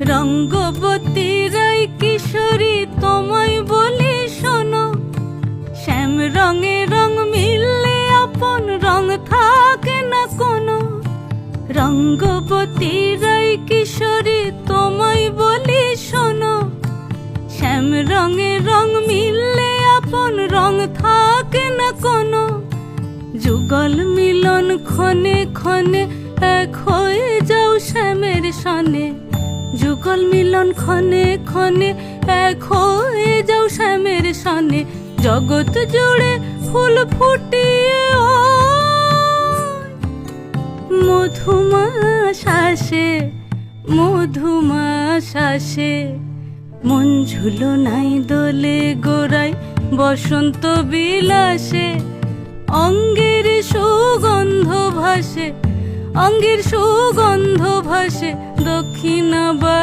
রঙ্গবতী রাই কিশোরী তোমায় বলি শোনো, শ্যাম রঙে রং মিললে আপন রং থাকে না কোনো। রঙ্গবতী রাই কিশোরী তোমায় বলি শোনো, শ্যাম রঙে রং মিললে আপন রং থাকে না কোনো। যুগল মিলন ক্ষণে ক্ষণে এক হয়ে যাও শ্যামের সনে, যুগল মিলন ক্ষণে ক্ষণে এক হয়ে যাও শ্যামের সনে। জগৎ জুড়ে ফুল ফুটিয়ে মধুমাস আসে, মধুমাস আসে। মন ঝুলো নাই দোলে গোড়ায় বসন্ত বিলাসে, অঙ্গের সুগন্ধ ভাসে, অঙ্গের সুগন্ধ ভাসে দক্ষিণা।